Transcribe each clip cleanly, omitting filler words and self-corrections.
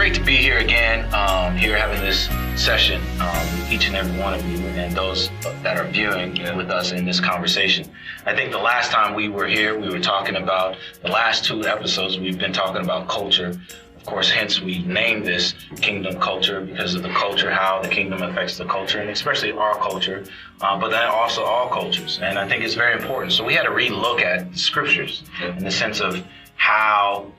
great to be here again, here having this session, each and every one of you and those that are viewing with us in this conversation. I think the last time we were here, we were talking about, the last 2 episodes, we've been talking about culture. Of course, hence we named this Kingdom Culture because of the culture, how the kingdom affects the culture, and especially our culture, but then also all cultures. And I think it's very important. So we had to relook at the scriptures in the sense of how,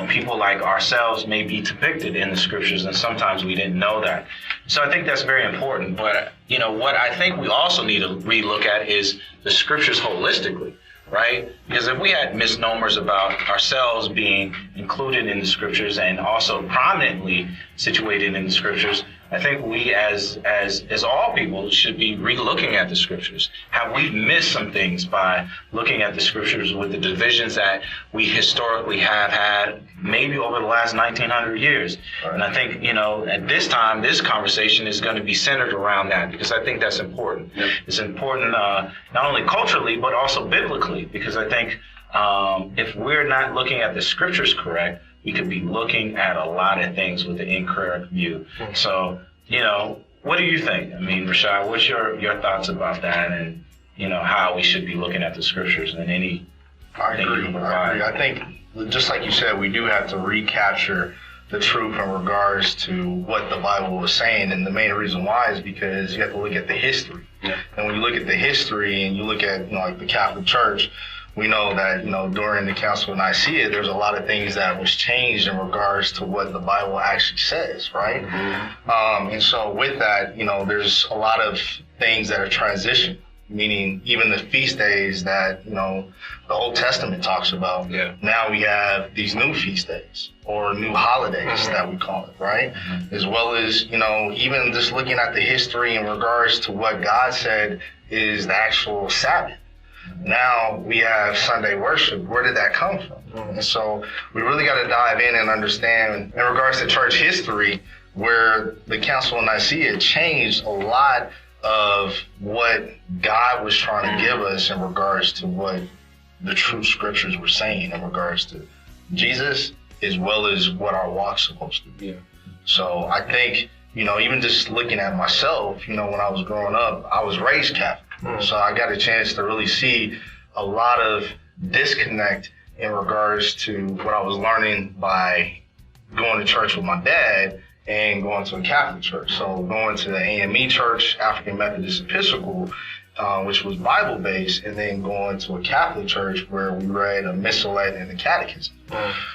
people like ourselves may be depicted in the scriptures, and sometimes we didn't know that. So I think that's very important. But, what I think we also need to relook at is the scriptures holistically, right? Because if we had misnomers about ourselves being included in the scriptures and also prominently situated in the scriptures, I think we as all people should be re-looking at the scriptures. Have we missed some things by looking at the scriptures with the divisions that we historically have had maybe over the last 1900 years? Right. And I think, at this time, this conversation is going to be centered around that because I think that's important. Yep. It's important not only culturally, but also biblically, because I think if we're not looking at the scriptures correct, we could be looking at a lot of things with the incorrect view. Mm-hmm. So, what do you think? I mean, Rashad, what's your thoughts about that and, how we should be looking at the scriptures and any I agree. I think, just like you said, we do have to recapture the truth in regards to what the Bible was saying. And the main reason why is because you have to look at the history. Yeah. And when you look at the history and you look at, like the Catholic Church, we know that, during the Council of Nicaea, there's a lot of things that was changed in regards to what the Bible actually says, right? Mm-hmm. And so with that, there's a lot of things that are transitioned, meaning even the feast days that, the Old Testament talks about. Yeah. Now we have these new feast days or new holidays that we call it, right? Mm-hmm. As well as, even just looking at the history in regards to what God said is the actual Sabbath. Now we have Sunday worship. Where did that come from? And so we really got to dive in and understand in regards to church history where the Council of Nicaea changed a lot of what God was trying to give us in regards to what the true scriptures were saying in regards to Jesus as well as what our walk's supposed to be. Yeah. So I think, even just looking at myself, when I was growing up, I was raised Catholic. So I got a chance to really see a lot of disconnect in regards to what I was learning by going to church with my dad and going to a Catholic church. So going to the AME church, African Methodist Episcopal, which was Bible-based, and then going to a Catholic church where we read a missalette and a catechism.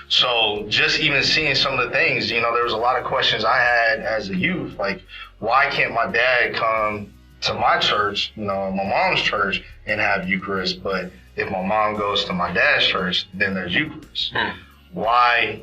So just even seeing some of the things, there was a lot of questions I had as a youth, like, why can't my dad come to my church, my mom's church, and have Eucharist, but if my mom goes to my dad's church, then there's Eucharist. Why,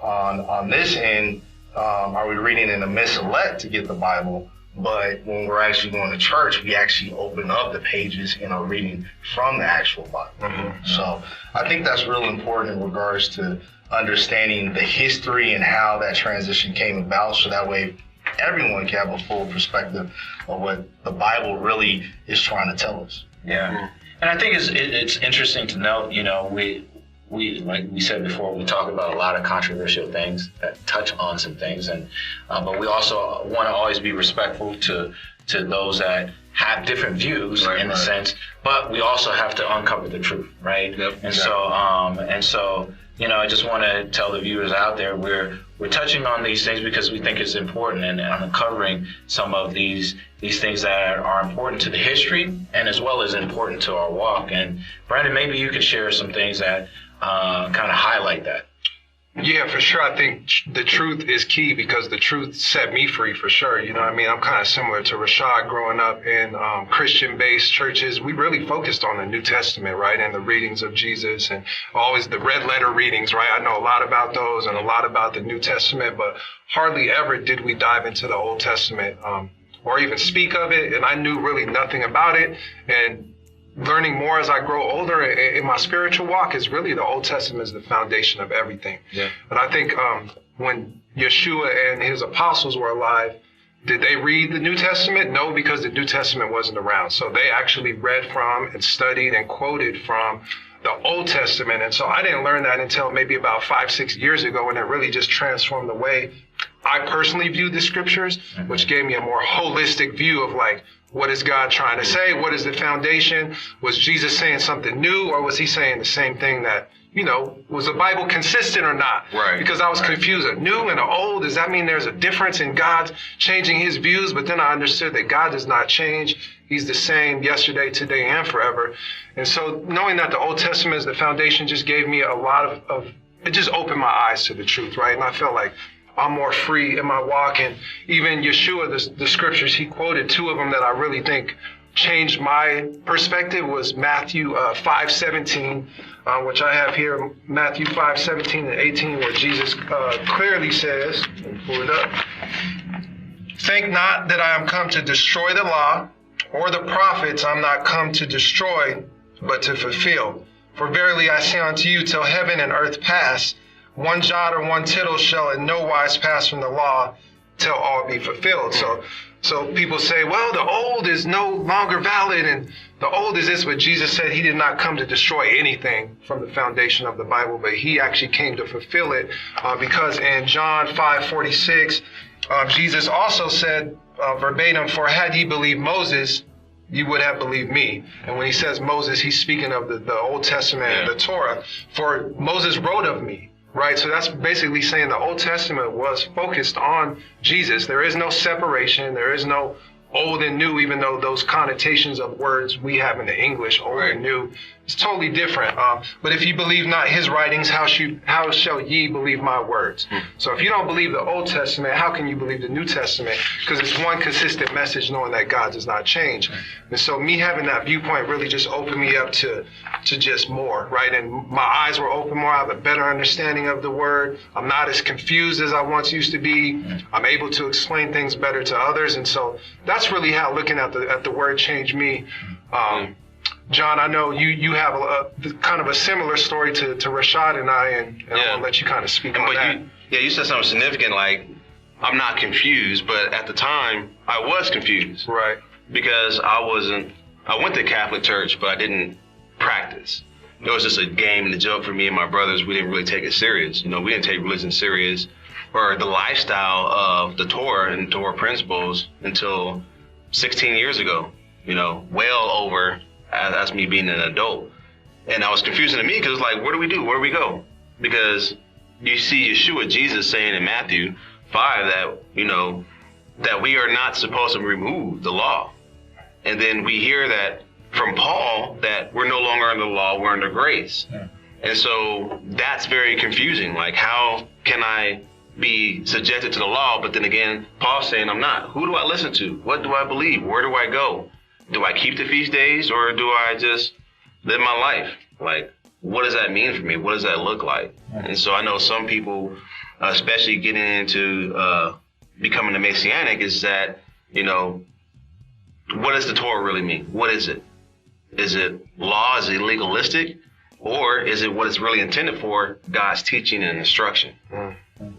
on this end, are we reading in the missalette to get the Bible, but when we're actually going to church, we actually open up the pages and are reading from the actual Bible. Mm-hmm. So I think that's real important in regards to understanding the history and how that transition came about, so that way everyone can have a full perspective of what the Bible really is trying to tell us. Yeah. And I think it's interesting to note, we like we said before, we talk about a lot of controversial things that touch on some things, and but we also want to always be respectful to those that have different views in a sense, but we also have to uncover the truth, right? Yep, and exactly. so I just want to tell the viewers out there we're touching on these things because we think it's important, and uncovering some of these things that are important to the history and as well as important to our walk. And Brandon, maybe you could share some things that kind of highlight that. Yeah, for sure. I think the truth is key because the truth set me free for sure. I'm kind of similar to Rashad growing up in Christian-based churches. We really focused on the New Testament, right? And the readings of Jesus and always the red letter readings, right? I know a lot about those and a lot about the New Testament, but hardly ever did we dive into the Old Testament or even speak of it. And I knew really nothing about it. And learning more as I grow older in my spiritual walk is really the Old Testament is the foundation of everything. Yeah. And I think when Yeshua and his apostles were alive, did they read the New Testament? No, because the New Testament wasn't around. So they actually read from and studied and quoted from the Old Testament. And so I didn't learn that until maybe about 5-6 years ago, and it really just transformed the way I personally viewed the scriptures, which gave me a more holistic view of like, what is God trying to say? What is the foundation? Was Jesus saying something new, or was he saying the same thing that, you know, was the Bible consistent or not? Right. Because I was confused. A new and an old, does that mean there's a difference in God changing his views? But then I understood that God does not change. He's the same yesterday, today, and forever. And so knowing that the Old Testament is the foundation just gave me a lot of it just opened my eyes to the truth, right? And I felt like I'm more free in my walk. And even Yeshua, the scriptures he quoted, 2 of them that I really think changed my perspective was Matthew 5:17, which I have here, Matthew 5:17 and 18, where Jesus clearly says, let me pull it up, "Think not that I am come to destroy the law or the prophets. I'm not come to destroy, but to fulfill. For verily I say unto you, till heaven and earth pass, one jot or one tittle shall in no wise pass from the law, till all be fulfilled." So people say, well, the old is no longer valid, and the old is this, but Jesus said he did not come to destroy anything from the foundation of the Bible, but he actually came to fulfill it, because in John 5:46, Jesus also said verbatim, "For had ye believed Moses, you would have believed me." And when he says Moses, he's speaking of the Old Testament and the Torah. "For Moses wrote of me." Right, so that's basically saying the Old Testament was focused on Jesus. There is no separation. There is no old and new, even though those connotations of words we have in the English, old and new, is totally different. But if you believe not his writings, how shall ye believe my words? So if you don't believe the Old Testament, how can you believe the New Testament? Because it's one consistent message, knowing that God does not change. And so me having that viewpoint really just opened me up to just more, right? And my eyes were open more. I have a better understanding of the word. I'm not as confused as I once used to be. I'm able to explain things better to others. And so that's really how looking at the word changed me. John, I know you have kind of a similar story to Rashad and I, and I want to let you kind of speak on that. You said something significant, like, I'm not confused, but at the time, I was confused. Right. Because I went to Catholic church, but I didn't practice. It was just a game and a joke for me and my brothers. We didn't really take it serious. You know, we didn't take religion serious or the lifestyle of the Torah and Torah principles until 16 years ago, you know, well over as me being an adult. And that was confusing to me because it's like, where do we do? Where do we go? Because you see Yeshua, Jesus, saying in Matthew 5 that, you know, that we are not supposed to remove the law. And then we hear that from Paul that we're no longer under the law, we're under grace. Yeah. And so that's very confusing. Like, how can I be subjected to the law, but then again, Paul's saying I'm not? Who do I listen to? What do I believe? Where do I go? Do I keep the feast days, or do I just live my life? Like, what does that mean for me? What does that look like? Yeah. And so I know some people, especially getting into becoming a Messianic, is that, you know, what does the Torah really mean? What is it? Is it law? Is it legalistic? Or is it what it's really intended for, God's teaching and instruction?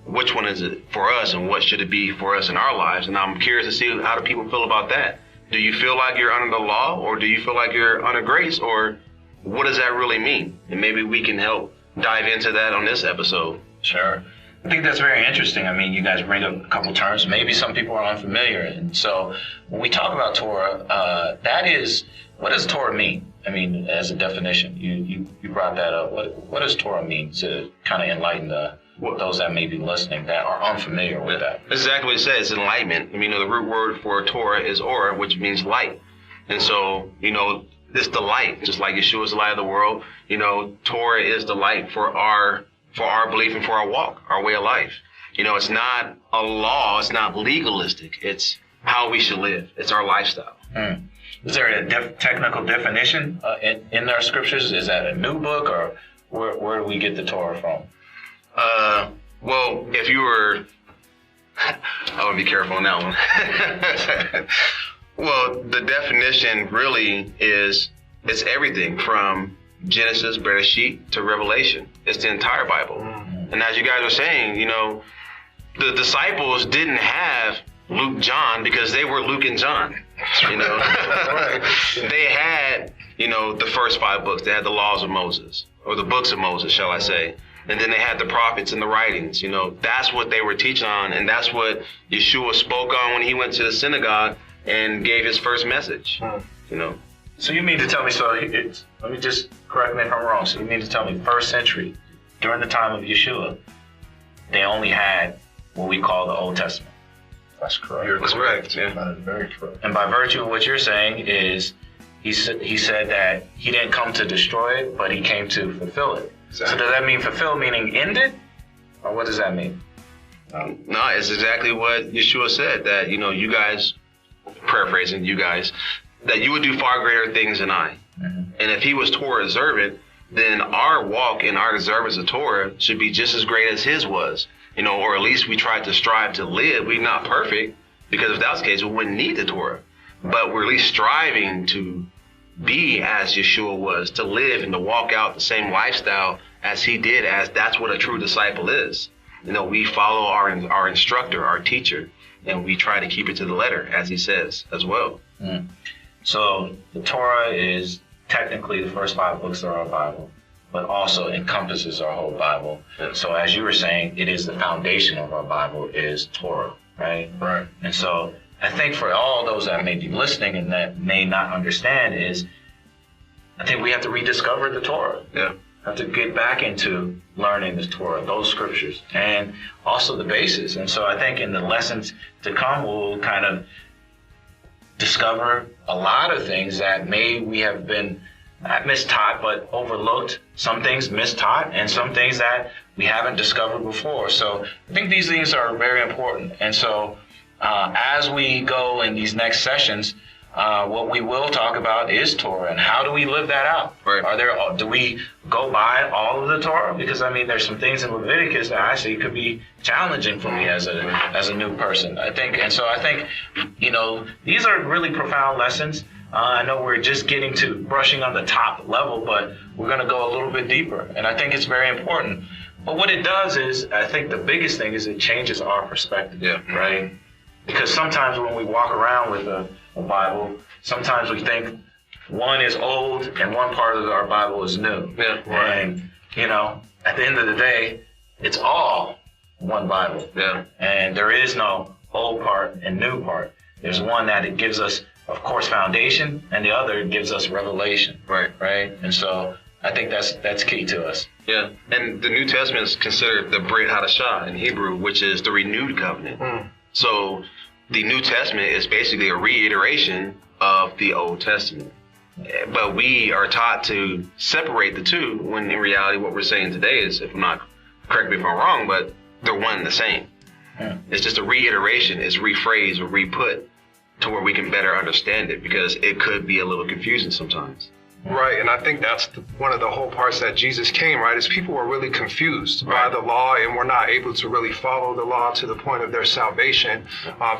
Which one is it for us, and what should it be for us in our lives? And I'm curious to see, how do people feel about that? Do you feel like you're under the law, or do you feel like you're under grace, or what does that really mean? And maybe we can help dive into that on this episode. Sure. I think that's very interesting. I mean, you guys bring up a couple terms. Maybe some people are unfamiliar. And so when we talk about Torah, that is, what does Torah mean? I mean, as a definition, you brought that up. What does Torah mean, to kind of enlighten those that may be listening that are unfamiliar with that? Exactly what it says, enlightenment. I mean, the root word for Torah is Ora, which means light. And so, you know, it's the light, just like Yeshua is the light of the world. You know, Torah is the light for our belief and for our walk, our way of life. You know, it's not a law, it's not legalistic. It's how we should live. It's our lifestyle. Is there a technical definition in our scriptures? Is that a new book, or where do we get the Torah from? Well, if you were, I would be careful on that one. Well, the definition really is, it's everything from Genesis, Bereshit to Revelation. It's the entire Bible. And as you guys were saying, you know, the disciples didn't have Luke, John, because they were Luke and John. You know, they had, you know, the first 5 books. They had the laws of Moses, or the books of Moses, shall I say. And then they had the prophets and the writings. You know, that's what they were teaching on, and that's what Yeshua spoke on when he went to the synagogue and gave his first message. You know. So you mean to tell me, let me just correct me if I'm wrong. So you mean to tell me first century, during the time of Yeshua, they only had what we call the Old Testament? That's correct. You're correct. Yeah. That is very correct. And by virtue of what you're saying is, he said that he didn't come to destroy it, but he came to fulfill it. Exactly. So does that mean fulfill meaning end it? Or what does that mean? No, it's exactly what Yeshua said, that, you know, you guys, paraphrasing you guys, that you would do far greater things than I. Mm-hmm. And if he was Torah observant, then our walk and our observance of Torah should be just as great as his was. You know, or at least we tried to strive to live. We're not perfect, because if that was the case, we wouldn't need the Torah. But we're at least striving to be as Yeshua was, to live and to walk out the same lifestyle as he did, as that's what a true disciple is. You know, we follow our instructor, our teacher, and we try to keep it to the letter, as he says, as well. Mm. So the Torah is technically the first 5 books of our Bible, but also encompasses our whole Bible. So as you were saying, it is the foundation of our Bible is Torah, right? Right. And so I think for all those that may be listening and that may not understand is, I think we have to rediscover the Torah. Yeah. Have to get back into learning the Torah, those scriptures, and also the basis. And so I think in the lessons to come, we'll kind of discover a lot of things that we have been not mistaught, but overlooked. Some things mistaught, and some things that we haven't discovered before. So I think these things are very important. And so as we go in these next sessions, what we will talk about is Torah, and how do we live that out? Right. Do we go by all of the Torah? Because I mean, there's some things in Leviticus that actually could be challenging for me as a new person. I think, you know, these are really profound lessons. I know we're just getting to brushing on the top level, but we're going to go a little bit deeper, and I think it's very important. But what it does is, I think the biggest thing is it changes our perspective, right? Because sometimes when we walk around with a Bible, sometimes we think one is old and one part of our Bible is new. Yeah, right. And, you know, at the end of the day, it's all one Bible. Yeah. And there is no old part and new part. There's one that it gives us, of course, foundation, and the other gives us revelation. Right. Right? And so I think that's key to us. Yeah. And the New Testament is considered the Brit Hadashah in Hebrew, which is the renewed covenant. So the New Testament is basically a reiteration of the Old Testament. But we are taught to separate the two, when in reality what we're saying today is, if I'm not, correct me if I'm wrong, but they're one and the same. It's just a reiteration, it's rephrased or re-put to where we can better understand it, because it could be a little confusing sometimes. Right, and I think that's one of the whole parts that Jesus came, right, is people were really confused by the law and were not able to really follow the law to the point of their salvation,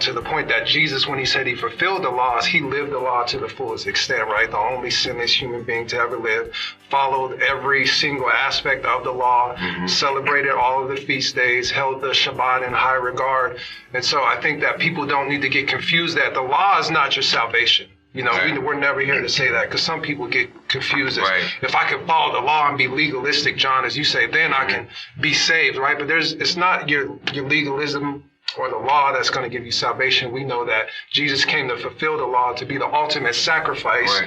to the point that Jesus, when he said he fulfilled the laws, he lived the law to the fullest extent, right? The only sinless human being to ever live, followed every single aspect of the law, celebrated all of the feast days, held the Shabbat in high regard. And so I think that people don't need to get confused that the law is not your salvation. You know, we're never here to say that, because some people get confused as if I can follow the law and be legalistic, John, as you say, then I can be saved, right? But it's not your legalism or the law that's going to give you salvation. We know that Jesus came to fulfill the law, to be the ultimate sacrifice,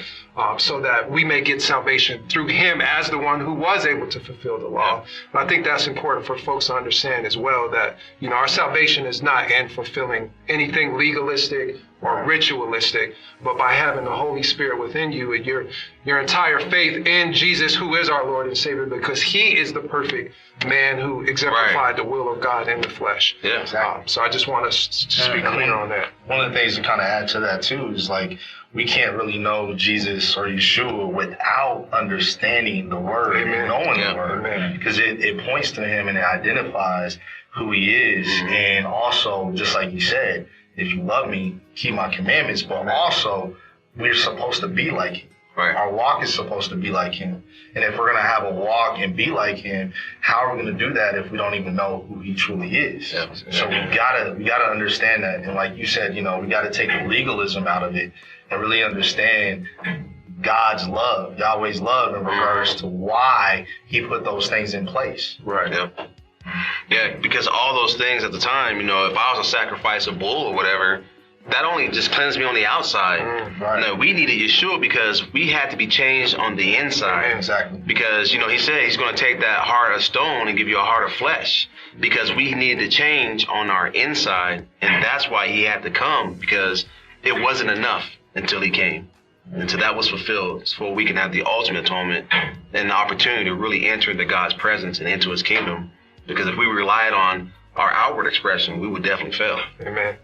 so that we may get salvation through him as the one who was able to fulfill the law. And I think that's important for folks to understand as well, that, you know, our salvation is not in fulfilling anything legalistic or ritualistic, but by having the Holy Spirit within you and your entire faith in Jesus, who is our Lord and Savior, because he is the perfect man who exemplified the will of God in the flesh. Yeah, exactly. So I just want us to just be clear on that. One of the things to kind of add to that too is, like, we can't really know Jesus or Yeshua without understanding the Word and knowing the Word, because it points to him and it identifies who he is. And also, just like you said, if you love me, keep my commandments, but also we're supposed to be like him. Right. Our walk is supposed to be like him. And if we're going to have a walk and be like him, how are we going to do that if we don't even know who he truly is? Yeah. So we gotta understand that. And like you said, we got to take the legalism out of it and really understand God's love, Yahweh's love in regards to why he put those things in place. Right. Yeah. Yeah, because all those things at the time, if I was to sacrifice a bull or whatever, that only just cleansed me on the outside. Right. No, we needed Yeshua because we had to be changed on the inside. Exactly. Because, he said he's going to take that heart of stone and give you a heart of flesh. Because we needed to change on our inside. And that's why he had to come, because it wasn't enough until he came. Until that was fulfilled, so we can have the ultimate atonement and the opportunity to really enter into God's presence and into his kingdom. Because if we relied on our outward expression, we would definitely fail. Amen.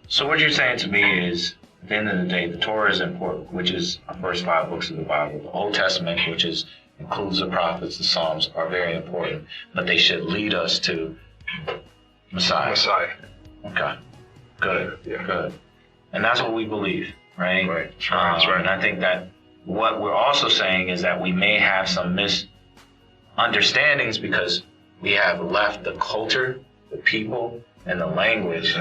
So what you're saying to me is, at the end of the day, the Torah is important, which is the first 5 books of the Bible. The Old Testament, which includes the prophets, the Psalms, are very important, but they should lead us to Messiah. Okay. Good. Yeah. Good. And that's what we believe, right? Right. That's right. And I think that what we're also saying is that we may have some misunderstandings because we have left the culture, the people, and the language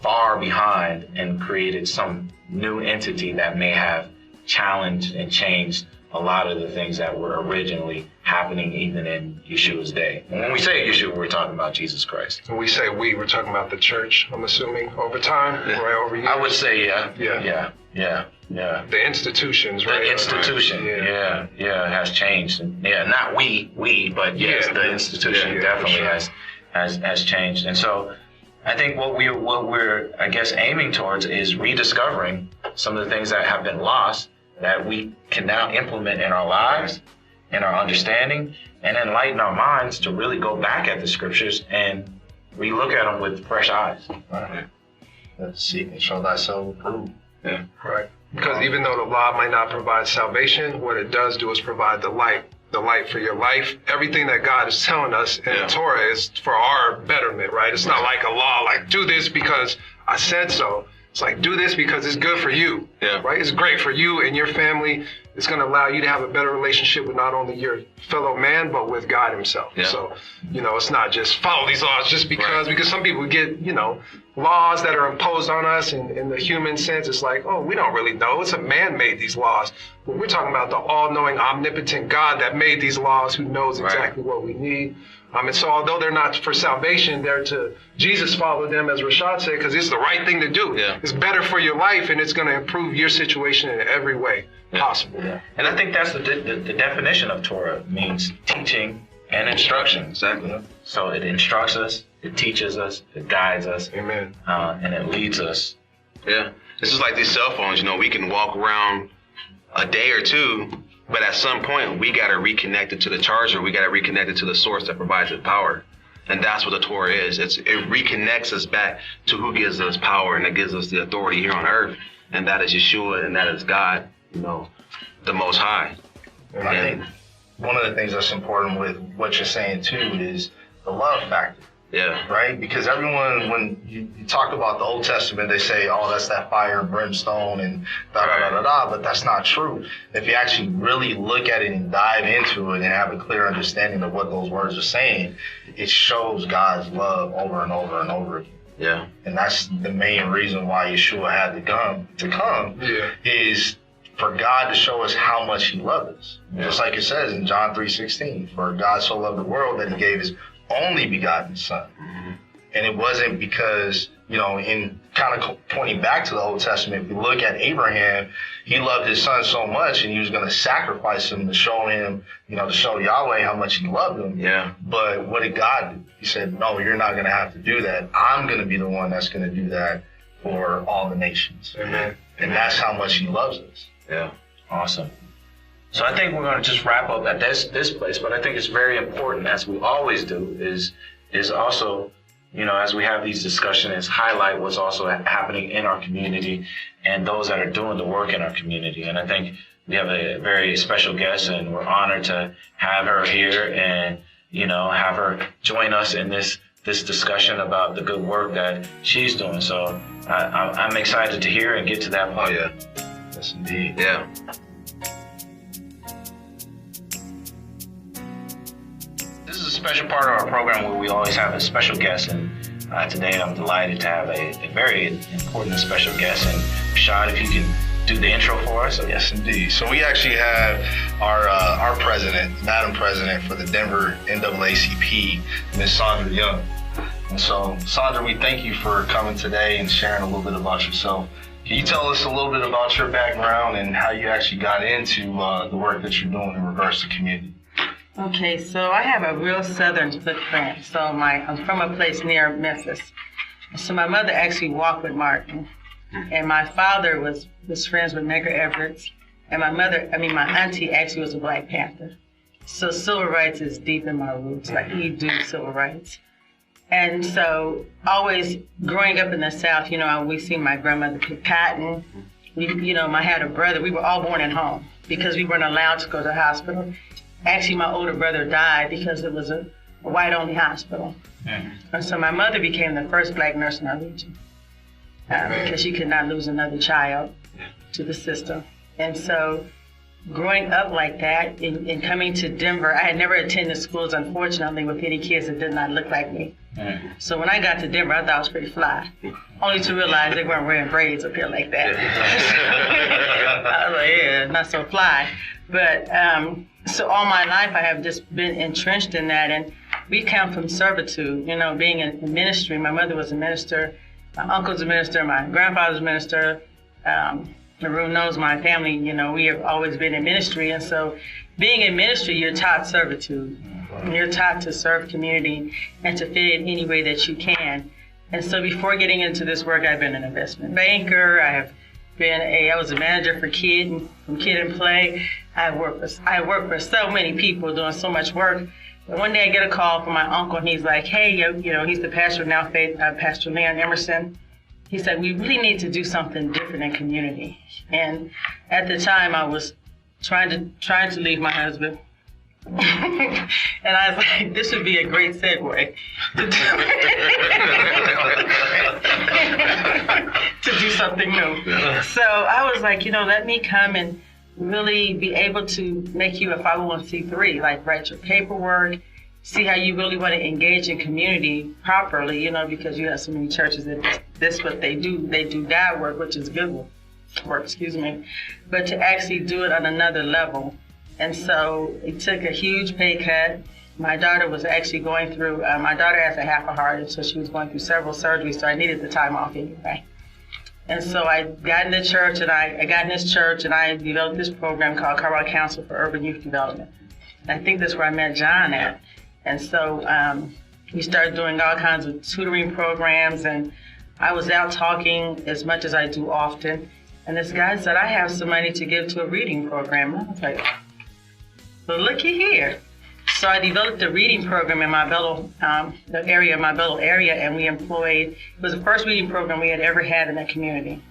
far behind and created some new entity that may have challenged and changed a lot of the things that were originally happening even in Yeshua's day. And when we say Yeshua, we're talking about Jesus Christ. When we say we're talking about the church, I'm assuming, over time, right, over years. I would say, yeah. The institutions, right? The institution, has changed. And, not we, but yes, the institution definitely has changed. And so I think what we're I guess aiming towards is rediscovering some of the things that have been lost that we can now implement in our lives, in our understanding, and enlighten our minds to really go back at the scriptures and relook at them with fresh eyes. Right. Let's seek and show thyself approved. Yeah, right. Because even though the law might not provide salvation, what it does do is provide the light for your life. Everything that God is telling us in the Torah is for our betterment, right? It's not like a law, like do this because I said so. It's like, do this because it's good for you, right? It's great for you and your family. It's going to allow you to have a better relationship with not only your fellow man, but with God himself. Yeah. So, it's not just follow these laws just because some people get, laws that are imposed on us in the human sense. It's like, oh, we don't really know. It's a man made these laws. But we're talking about the all-knowing, omnipotent God that made these laws, who knows exactly what we need. And so although they're not for salvation, they're to Jesus followed them, as Rashad said, because it's the right thing to do. Yeah. It's better for your life, and it's going to improve your situation in every way possible. Yeah. And I think that's the definition of Torah, means teaching and instruction. Exactly. So it instructs us, it teaches us, it guides us, Amen. And it leads us. Yeah. This is like these cell phones, we can walk around a day or two, but at some point we got to reconnect it to the charger. We got to reconnect it to the source that provides the power. And that's what the Torah is. It reconnects us back to who gives us power and that gives us the authority here on earth. And that is Yeshua, and that is God, the Most High. And I think one of the things that's important with what you're saying too is the love factor. Yeah. Right? Because everyone, when you talk about the Old Testament, they say, oh, that's that fire and brimstone and da-da-da-da-da, but that's not true. If you actually really look at it and dive into it and have a clear understanding of what those words are saying, it shows God's love over and over and over again. Yeah. And that's the main reason why Yeshua had to come is for God to show us how much he loved us. Yeah. Just like it says in John 3:16, for God so loved the world that he gave his only begotten son. Mm-hmm. And it wasn't because, in kind of pointing back to the Old Testament, if you look at Abraham, he loved his son so much and he was going to sacrifice him to show him, to show Yahweh how much he loved him. Yeah. But what did God do? He said, no, you're not going to have to do that. I'm going to be the one that's going to do that for all the nations. Amen. And that's how much he loves us. Yeah. Awesome. So I think we're going to just wrap up at this place, but I think it's very important, as we always do, is also, as we have these discussions, highlight what's also happening in our community and those that are doing the work in our community. And I think we have a very special guest, and we're honored to have her here and, have her join us in this discussion about the good work that she's doing. So I'm excited to hear and get to that point. Oh, yeah. Yes, indeed. Yeah. special part of our program where we always have a special guest, and today I'm delighted to have a very important and special guest. And Rashad, if you can do the intro for us. Yes, indeed. So we actually have our president, Madam President for the Denver NAACP, Ms. Sondra Young. And so, Sondra, we thank you for coming today and sharing a little bit about yourself. Can you tell us a little bit about your background and how you actually got into the work that you're doing in regards to community? Okay, so I have a real southern footprint. So I'm from a place near Memphis. So my mother actually walked with Martin, and my father was friends with Medgar Evers, and my auntie actually was a Black Panther. So civil rights is deep in my roots. Like, we do civil rights. And so, always growing up in the South, we seen my grandmother pick cotton. I had a brother. We were all born at home because we weren't allowed to go to the hospital. Actually, my older brother died because it was a white-only hospital. And so my mother became the first Black nurse in our region because she could not lose another child to the system. And so, growing up like that and coming to Denver, I had never attended schools, unfortunately, with any kids that did not look like me. So when I got to Denver, I thought I was pretty fly, only to realize they weren't wearing braids up here like that. I was like, yeah, not so fly. But so all my life I have just been entrenched in that, and we come from servitude, being in ministry. My mother was a minister, my uncle's a minister, my grandfather's a minister. Maroon knows my family, we have always been in ministry. And so being in ministry, you're taught servitude. You're taught to serve community and to fit in any way that you can. And so before getting into this work, I've been an investment banker. I was a manager for Kid and Play. I worked for so many people doing so much work. But one day I get a call from my uncle, and he's like, hey, he's the pastor of Now Faith, Pastor Leon Emerson. He said, we really need to do something different in community. And at the time, I was trying to leave my husband. And I was like, this would be a great segue to do something new. So I was like, let me come and really be able to make you a 501c3, like write your paperwork, see how you really want to engage in community properly, because you have so many churches that this what they do. They do God work, which is good work, but to actually do it on another level. And so it took a huge pay cut. My daughter was actually going through, my daughter has a half a heart, and so she was going through several surgeries, so I needed the time off anyway. And so I got in the church, and I got in this church, and I developed this program called Colorado Council for Urban Youth Development. And I think that's where I met John at. And so we started doing all kinds of tutoring programs, and I was out talking as much as I do often. And this guy said, I have some money to give to a reading program. And I was like, well, looky here. So I developed a reading program in my Belleville area, and we employed, it was the first reading program we had ever had in that community.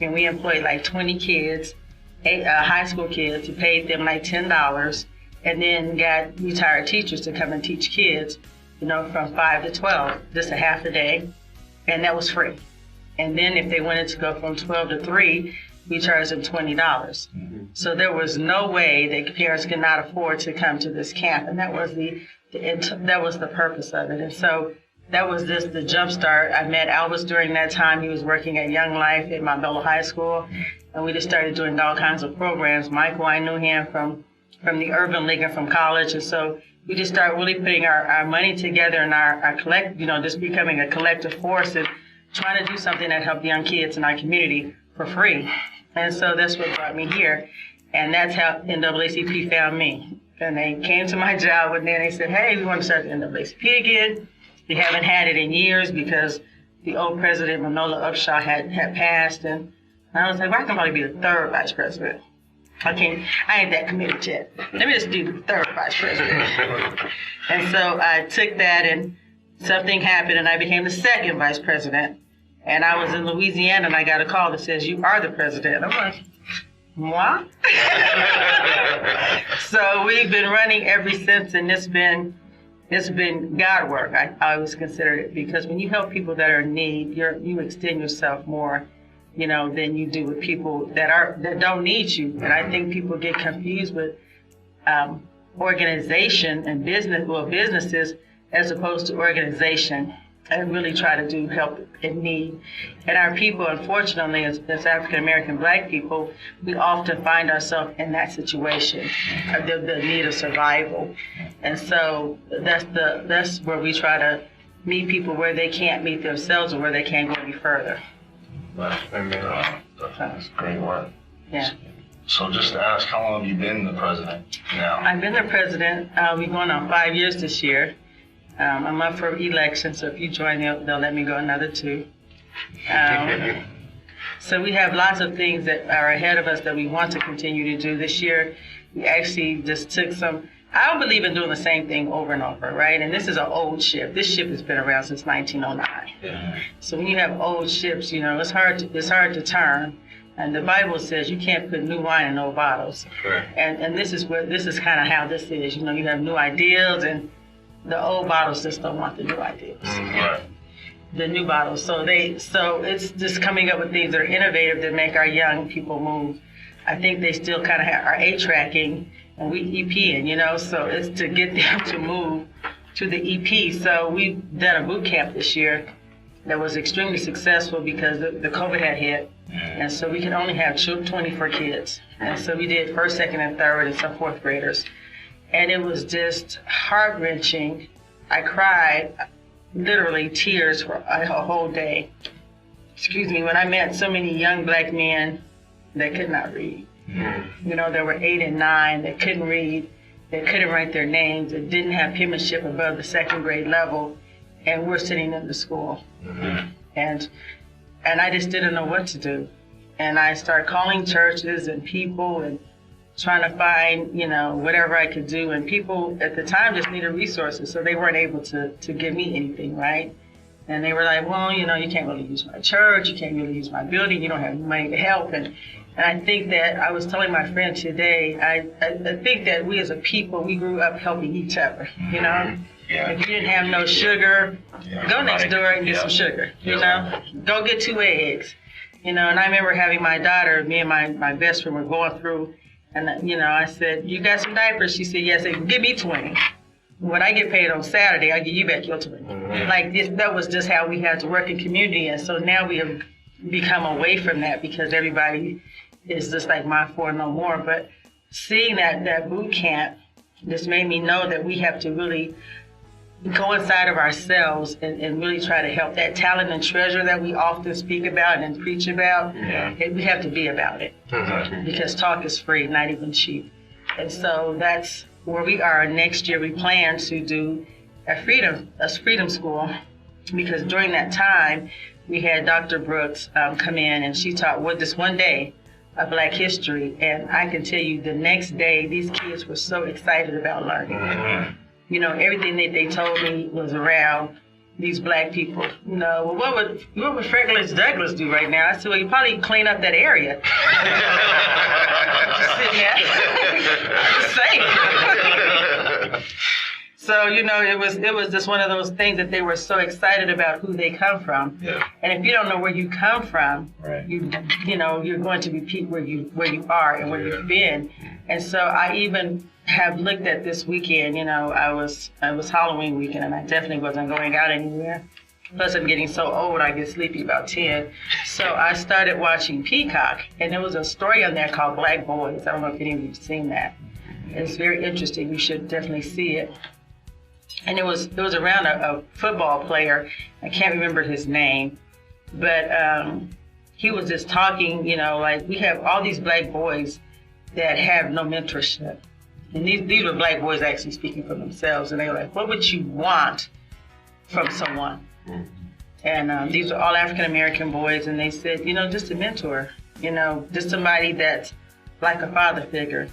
And we employed like 20 kids, high school kids, who paid them like $10, and then got retired teachers to come and teach kids, from 5 to 12, just a half a day, and that was free. And then if they wanted to go from 12 to 3, we charged them $20. So there was no way that parents could not afford to come to this camp, and that was the purpose of it. And so that was just the jump start. I met Albus during that time. He was working at Young Life at Marbella High School, and we just started doing all kinds of programs. Michael, I knew him from the Urban League and from college, and so we just started really putting our money together and our collect, just becoming a collective force and trying to do something that helped young kids in our community for free. And so that's what brought me here. And that's how NAACP found me. And they came to my job one day and they said, hey, we want to start the NAACP again. We haven't had it in years because the old president, Manola Upshaw, had passed. And I was like, well, I can probably be the third vice president. I ain't that committed yet. Let me just do the third vice president. And so I took that, and something happened, and I became the second vice president. And I was in Louisiana, and I got a call that says, you are the president. I'm like, what? So we've been running ever since, and it's been God work. I always consider it, because when you help people that are in need, you extend yourself more, than you do with people that don't need you. And I think people get confused with organization and businesses as opposed to organization, and really try to do help in need. And our people, unfortunately, as African American Black people, we often find ourselves in that situation, the need of survival. And so that's where we try to meet people where they can't meet themselves or where they can't go any further. Right. Amen. That's great work. Yeah. So just to ask, how long have you been the president now? I've been the president. We're going on 5 years this year. I'm up for election, so if you join, they'll let me go another 2. So we have lots of things that are ahead of us that we want to continue to do. This year, we actually just took some. I don't believe in doing the same thing over and over, right? And this is an old ship. This ship has been around since 1909. Yeah. So when you have old ships, it's hard to turn. And the Bible says you can't put new wine in old bottles. Sure. And this is kind of how this is. You have new ideas, and the old bottles just don't want the new ideas. Right. The new bottles. So it's just coming up with things that are innovative that make our young people move. I think they still kind of are 8-tracking and we EPing, so it's to get them to move to the EP. So we've done a boot camp this year that was extremely successful because the COVID had hit. And so we could only have 24 kids. And so we did 1st, 2nd, and 3rd, and some 4th graders. And it was just heart-wrenching. I cried, literally tears for a whole day. When I met so many young Black men that could not read. There were 8 and 9 that couldn't read, that couldn't write their names, that didn't have penmanship above the 2nd grade level, and we're sending them to school. And I just didn't know what to do. And I started calling churches and people and trying to find, whatever I could do. And people at the time just needed resources, so they weren't able to give me anything, right? And they were like, well, you can't really use my church, you can't really use my building, you don't have money to help. And I think that, I was telling my friend today, I think that we as a people, we grew up helping each other, Yeah. If you didn't have no sugar, go next door and get some sugar, Go get 2 eggs, And I remember having my daughter, me and my best friend were going through, and, I said, you got some diapers? She said, yes. I said, give me 20. When I get paid on Saturday, I'll give you back your 20. Like this, that was just how we had to work in community. And so now we have become away from that because everybody is just like my 4 no more. But seeing that boot camp just made me know that we have to really go inside of ourselves and really try to help that talent and treasure that we often speak about and preach about. We have to be about it because talk is free, not even cheap. And so that's where we are. Next year we plan to do a freedom school, because during that time we had Dr. Brooks come in, and she taught this one day of Black history, and I can tell you the next day these kids were so excited about learning. Everything that they told me was around these Black people. Well, what would Frederick Douglass do right now? I said, well, you probably clean up that area. Just sitting there. I'm just saying. So, it was just one of those things that they were so excited about who they come from. Yeah. And if you don't know where you come from, right, you're going to repeat where you are and where you've been. And so I even have looked at this weekend, it was Halloween weekend, and I definitely wasn't going out anywhere. Plus, I'm getting so old, I get sleepy about 10. So I started watching Peacock, and there was a story on there called Black Boys. I don't know if any of you have seen that. It's very interesting. You should definitely see it. And it was around a football player. I can't remember his name, but he was just talking, like we have all these Black boys that have no mentorship. And these were Black boys actually speaking for themselves. And they were like, what would you want from someone? And these are all African-American boys. And they said, just a mentor, just somebody that's like a father figure,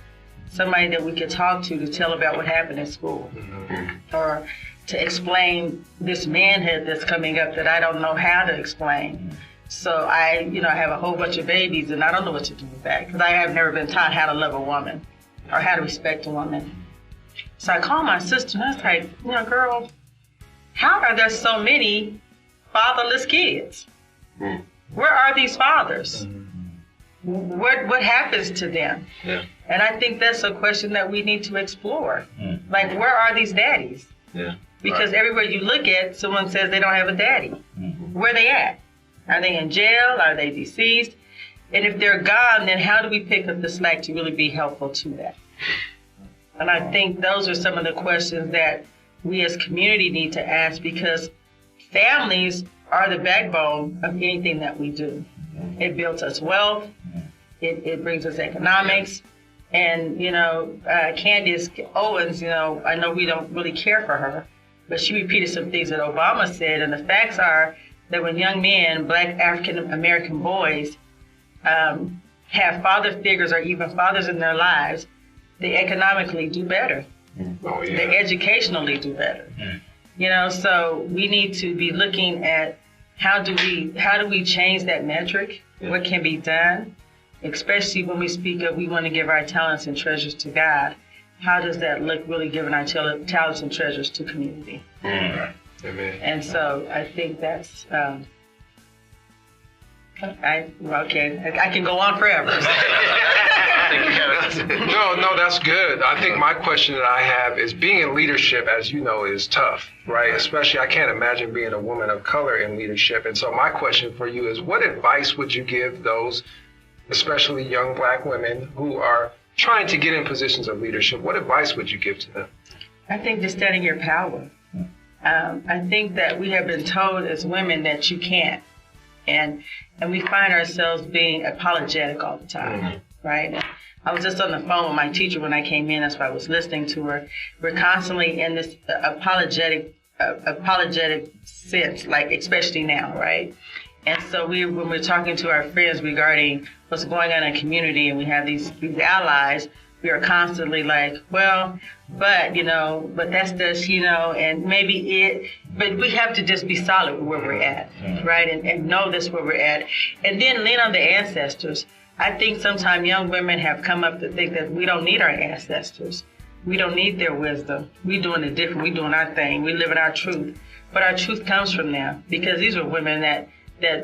somebody that we could talk to tell about what happened in school, or to explain this manhood that's coming up that I don't know how to explain. So I have a whole bunch of babies, and I don't know what to do with that because I have never been taught how to love a woman or how to respect a woman. So I called my sister, and I was like, girl, how are there so many fatherless kids? Where are these fathers? what happens to them? Yeah. And I think that's a question that we need to explore. Like, where are these daddies? Yeah. Because everywhere you look at, someone says they don't have a daddy. Where are they at? Are they in jail? Are they deceased? And if they're gone, then how do we pick up the slack to really be helpful to that? And I think those are some of the questions that we as community need to ask, because families are the backbone of anything that we do. It builds us wealth. It brings us economics. And, you know, Candace Owens, you know, I know we don't really care for her, but she repeated some things that Obama said. And the facts are that when young men, Black African-American boys, have father figures or even fathers in their lives, they economically do better. Oh, yeah. They educationally do better. You know, so we need to be looking at how do we change that metric? What can be done? Especially when we speak of we want to give our talents and treasures to God. How does that look, really giving our talents and treasures to community? Amen. And so I think that's, I can go on forever. No, that's good. I think my question that I have is, being in leadership, as you know, is tough, right? Especially, I can't imagine being a woman of color in leadership. And so my question for you is, what advice would you give those, especially young Black women who are trying to get in positions of leadership? What advice would you give to them? I think just standing your power. I think that we have been told as women that you can't. And we find ourselves being apologetic all the time, right? I was just on the phone with my teacher when I came in. That's why I was listening to her. We're constantly in this apologetic sense, like especially now, right? And so when we're talking to our friends regarding what's going on in the community, and we have these allies, we are constantly like, well, but that's just, and but we have to just be solid where we're at, right? And know this where we're at. And then lean on the ancestors. I think sometimes young women have come up to think that we don't need our ancestors. We don't need their wisdom. We're doing it different. We're doing our thing. We live in our truth. But our truth comes from them, because these are women that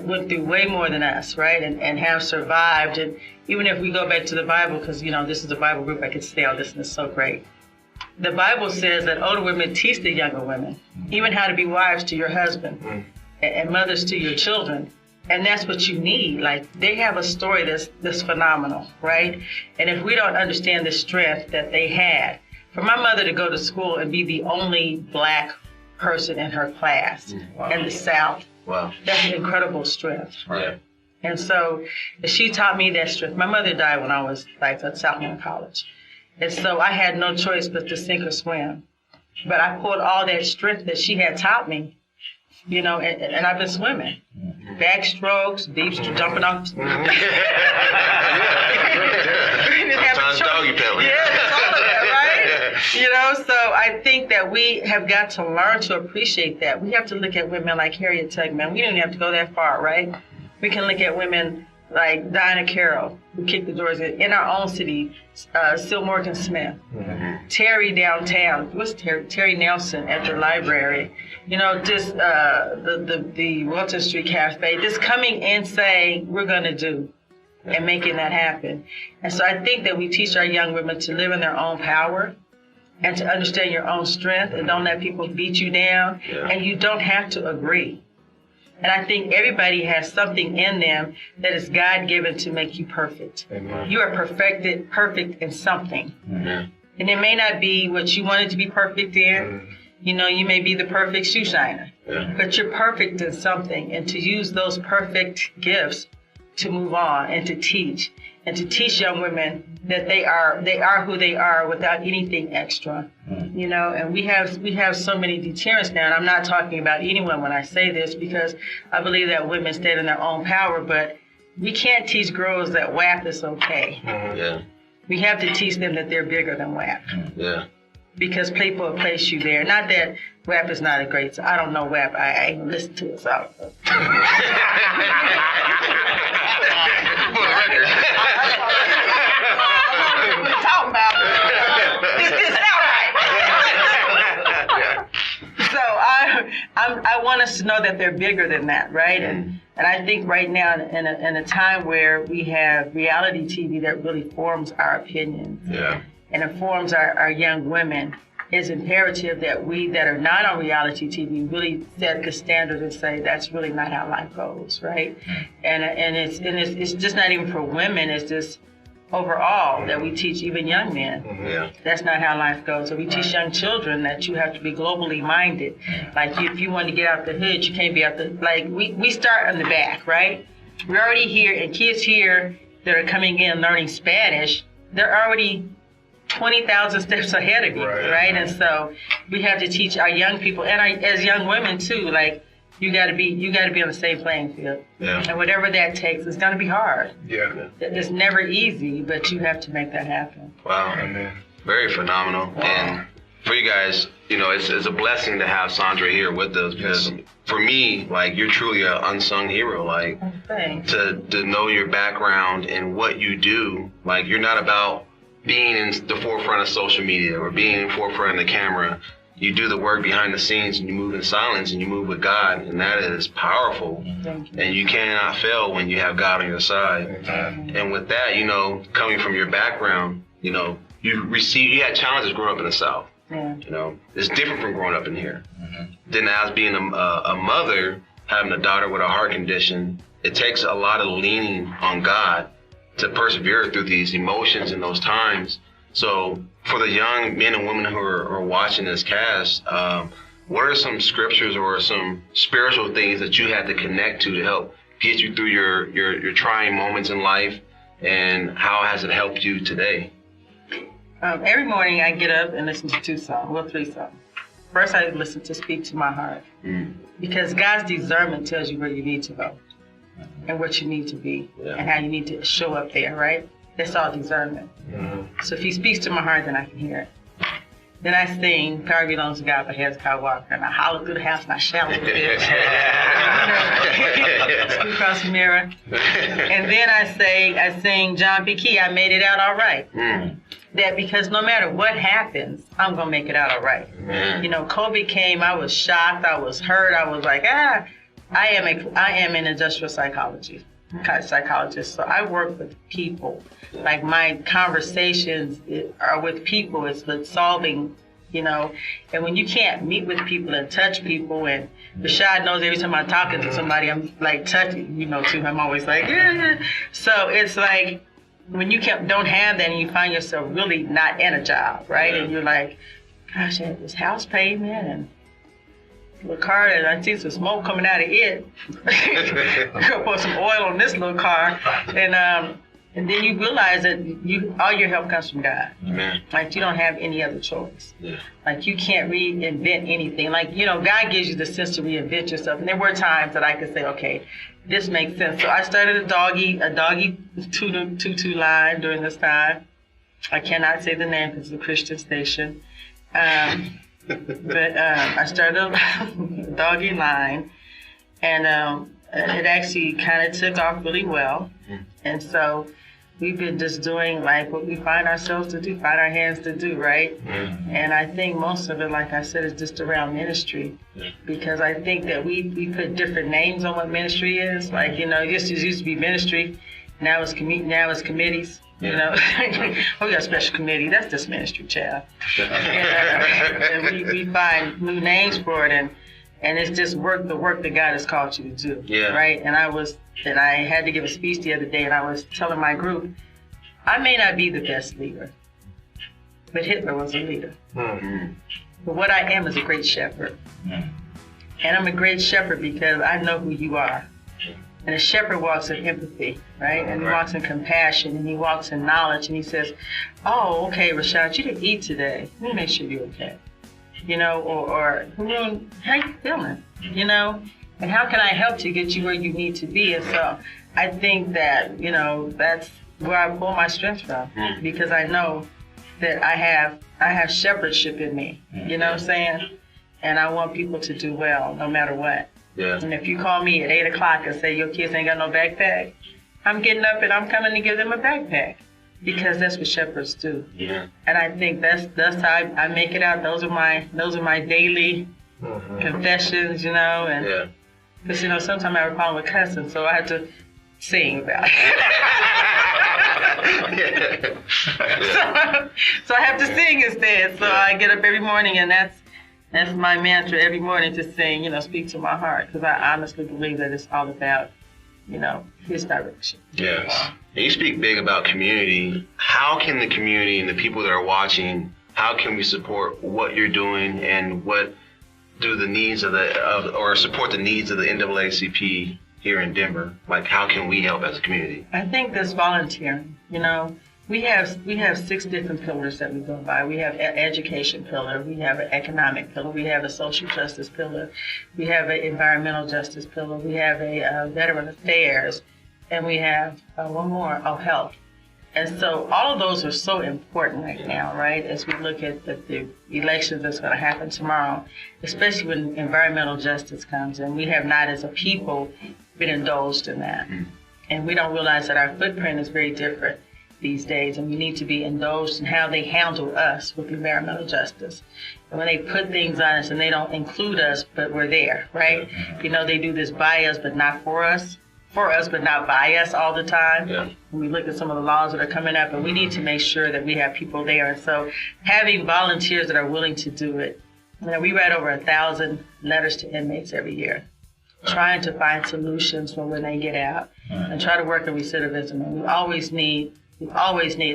went through way more than us, right? And have survived. And even if we go back to the Bible, because, this is a Bible group, I could say all this, and it's so great. The Bible says that older women teach the younger women, even how to be wives to your husband and mothers to your children. And that's what you need. Like, they have a story that's phenomenal, right? And if we don't understand the strength that they had, for my mother to go to school and be the only Black person in her class in the South, that's an incredible strength. Right. And so she taught me that strength. My mother died when I was like a sophomore in college. And so I had no choice but to sink or swim. But I pulled all that strength that she had taught me, and I've been swimming. Backstrokes, deep jumping off. Sometimes doggy paddling. Yeah, that's all of that, right? So I think that we have got to learn to appreciate that. We have to look at women like Harriet Tubman. We don't have to go that far, right? We can look at women like Dinah Carroll, who kicked the doors in our own city, Syl Morgan Smith, Terry downtown. What's Terry Nelson at the library? Just the Walton Street Cafe, just coming and saying, we're going to do, and making that happen. And so I think that we teach our young women to live in their own power and to understand your own strength, and don't let people beat you down. And you don't have to agree. And I think everybody has something in them that is God-given to make you perfect. Amen. You are perfect in something. And it may not be what you wanted to be perfect in. You may be the perfect shoe shiner. But you're perfect in something. And to use those perfect gifts to move on and to teach. And to teach young women that they are who they are without anything extra. And we have so many deterrents now, and I'm not talking about anyone when I say this, because I believe that women stand in their own power, but we can't teach girls that WAP is okay. We have to teach them that they're bigger than WAP. Because people will place you there. Not that WAP is not a great, I don't know WAP, I ain't listen to it, so. Talking about this sound right. So I want us to know that they're bigger than that, right? And And I think right now, in a time where we have reality TV that really forms our opinions and informs our young women, it's imperative that we that are not on reality TV really set the standard and say that's really not how life goes, right? And it's just not even for women. It's just overall that we teach even young men. That's not how life goes. So we teach young children that you have to be globally minded. Like if you want to get out the hood, you can't be out the, like we start on the back, right? We're already here, and kids here that are coming in learning Spanish, they're already 20,000 steps ahead of you, right? And so we have to teach our young people and as young women too, like you got to be on the same playing field. And whatever that takes, it's going to be hard. It's never easy, but you have to make that happen. Wow, very phenomenal. And for you guys, you know, it's a blessing to have Sondra here with us because for me, like you're truly an unsung hero. Like to know your background and what you do, like you're not about being in the forefront of social media or being in the forefront of the camera. You do the work behind the scenes and you move in silence and you move with God, and that is powerful. And you cannot fail when you have God on your side. And with that, you know, coming from your background, you know, you had challenges growing up in the South. You know, it's different from growing up in here. Then as being a mother, having a daughter with a heart condition, it takes a lot of leaning on God to persevere through these emotions in those times. So for the young men and women who are watching this cast, what are some scriptures or some spiritual things that you had to connect to help get you through your trying moments in life, and how has it helped you today? Every morning I get up and listen to 2 songs, well 3 songs. First I listen to Speak to My Heart, because God's discernment tells you where you need to go and what you need to be and how you need to show up there, right? That's all discernment. So if he speaks to my heart, then I can hear it. Then I sing, Power Belongs to God by Hezekiah Walker, and I holler through the house and I shout a little bit. Scoot across the mirror. And then I sing John P. Key, I Made It Out All Right. That because no matter what happens, I'm going to make it out all right. You know, COVID came, I was shocked, I was hurt, I was like, I am in industrial psychologist, so I work with people. Like my conversations are with people. It's with solving, you know. And when you can't meet with people and touch people, and Rashad knows every time I'm talking to somebody, I'm like touching, you know, to him. I'm always like, yeah. So it's like when you don't have that, and you find yourself really not in a job, right? And you're like, gosh, I have this house payment and the car, and I see some smoke coming out of it. Go pour some oil on this little car, and then you realize that all your help comes from God. Like you don't have any other choice. Like you can't reinvent anything. Like, you know, God gives you the sense to reinvent yourself. And there were times that I could say, okay, this makes sense. So I started a doggy tutu line during this time. I cannot say the name because it's a Christian station. But I started a doggy line, and it actually kind of took off really well. And so we've been just doing like what we find ourselves to do, find our hands to do, right? And I think most of it, like I said, is just around ministry, because I think that we put different names on what ministry is. Like, you know, it used to be ministry, now it's committees. You know, we got a special committee. That's just ministry, child. And we find new names for it, and it's just the work that God has called you to do, right? And I had to give a speech the other day, and I was telling my group, I may not be the best leader, but Hitler was a leader. But what I am is a great shepherd, and I'm a great shepherd because I know who you are. And a shepherd walks in empathy, right? And he walks in compassion, and he walks in knowledge, and he says, oh, okay, Rashad, you didn't eat today. Let me make sure you're okay. You know, or Haroon, how you feeling? You know, and how can I help to get you where you need to be? And so I think that, you know, that's where I pull my strength from, because I know that I have shepherdship in me, you know what I'm saying? And I want people to do well, no matter what. And if you call me at 8 o'clock and say your kids ain't got no backpack, I'm getting up and I'm coming to give them a backpack, because that's what shepherds do. And I think that's how I make it out. Those are my daily confessions, you know. And Because, sometimes I have a problem with cussing, so I had to sing about it. So I have to sing instead. So I get up every morning, and that's my mantra every morning, to sing, speak to my heart, because I honestly believe that it's all about, His direction. Yes. And you speak big about community. How can the community and the people that are watching, how can we support what you're doing, and what do the needs or support the needs of the NAACP here in Denver? Like, how can we help as a community? I think this volunteering, we have 6 different pillars that we go by. We have an education pillar, we have an economic pillar, we have a social justice pillar, we have an environmental justice pillar, we have a veteran affairs, and we have one more, health. And so all of those are so important right now, right? As we look at the elections that's going to happen tomorrow, especially when environmental justice comes, and we have not, as a people, been indulged in that. And we don't realize that our footprint is very different these days, and we need to be indulged in how they handle us with environmental justice. And when they put things on us and they don't include us, but we're there, right? They do this by us, but not for us but not by us all the time. Yeah. When we look at some of the laws that are coming up, and we need to make sure that we have people there. And so having volunteers that are willing to do it. We write over 1,000 letters to inmates every year, trying to find solutions for when they get out, and try to work on recidivism. And we always need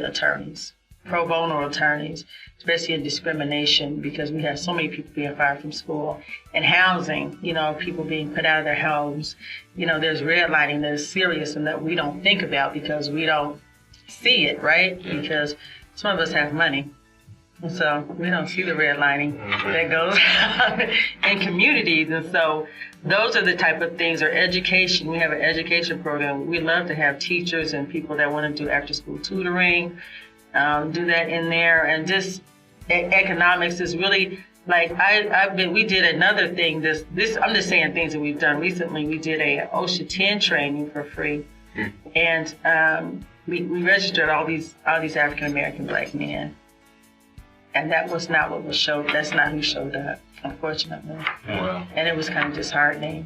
attorneys, pro bono attorneys, especially in discrimination, because we have so many people being fired from school. And housing, people being put out of their homes. There's redlining that is serious and that we don't think about because we don't see it, right? Because some of us have money. And so we don't see the redlining that goes on in communities. And so those are the type of things, or education. We have an education program. We love to have teachers and people that want to do after-school tutoring, do that in there. And just economics is really, like, we did another thing. This I'm just saying things that we've done recently. We did a OSHA 10 training for free. And we registered all these African-American Black men. And that was not what was showed. That's not who showed up, unfortunately. Wow. And it was kind of disheartening,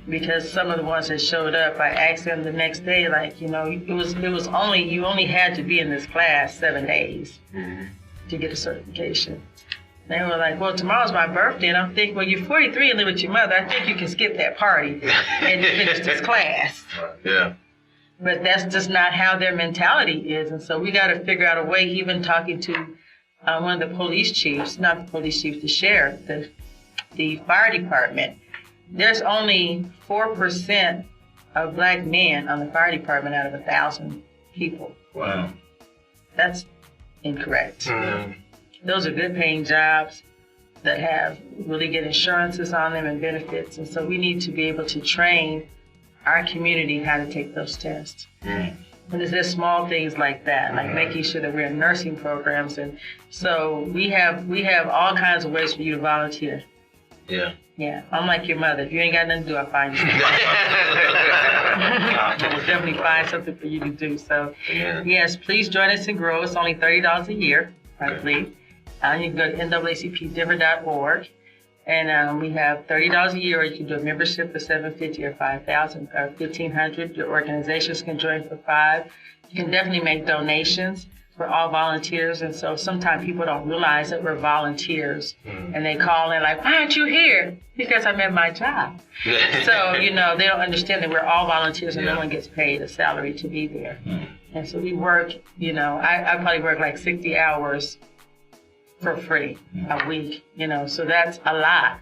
because some of the ones that showed up, I asked them the next day, like, you only had to be in this class 7 days to get a certification. They were like, well, tomorrow's my birthday, and I'm thinking, well, you're 43 and live with your mother. I think you can skip that party and finish this class. Yeah. But that's just not how their mentality is, and so we got to figure out a way. Even talking to one of the police chiefs, not the police chief, the sheriff, the fire department, there's only 4% of Black men on the fire department out of 1,000 people. Wow. That's incorrect. Those are good paying jobs that have really good insurances on them and benefits. And so we need to be able to train our community how to take those tests. And there's small things like that, like making sure that we're in nursing programs. And so we have all kinds of ways for you to volunteer. Yeah. Yeah, I'm like your mother. If you ain't got nothing to do, I'll find you something. We'll definitely find something for you to do. So, yes, please join us and grow. It's only $30 a year, I believe. You can go to NAACPdenver.org. And we have $30 a year, or you can do a membership for $750 or $5,000 or $1,500. Your organizations can join for $5. You can definitely make donations for all volunteers. And so sometimes people don't realize that we're volunteers. And they call in like, why aren't you here? Because I'm at my job. So, they don't understand that we're all volunteers and no one gets paid a salary to be there. And so we work, I probably work like 60 hours for free a week, so that's a lot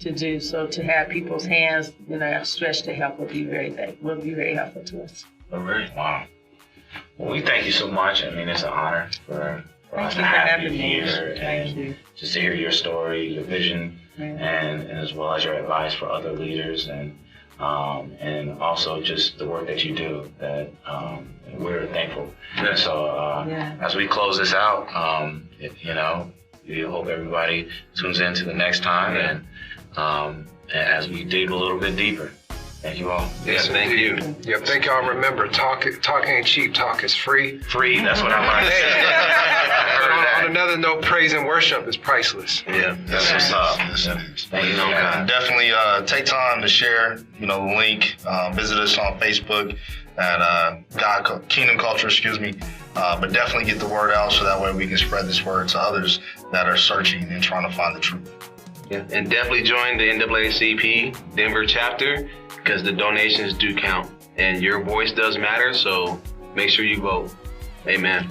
to do. So to have people's hands, stretched to help will be very helpful to us. All right. Wow. Well, we thank you so much. I mean, it's an honor for us to for have having you me. here. Thank you. Just to hear your story, your vision, and as well as your advice for other leaders, and also just the work that you do. That we're thankful. So as we close this out, we hope everybody tunes in to the next time, and as we dig a little bit deeper. Thank you all. Yes, thank you. Yeah, thank y'all. Remember, talk ain't cheap. Talk is free. Free. That's what I learned. On another note, praise and worship is priceless. Yeah, that's what's up. Thank you, God. Definitely take time to share, the link. Visit us on Facebook at Kingdom Culture, but definitely get the word out so that way we can spread this word to others that are searching and trying to find the truth. Yeah, and definitely join the NAACP Denver chapter because the donations do count and your voice does matter. So make sure you vote. Amen.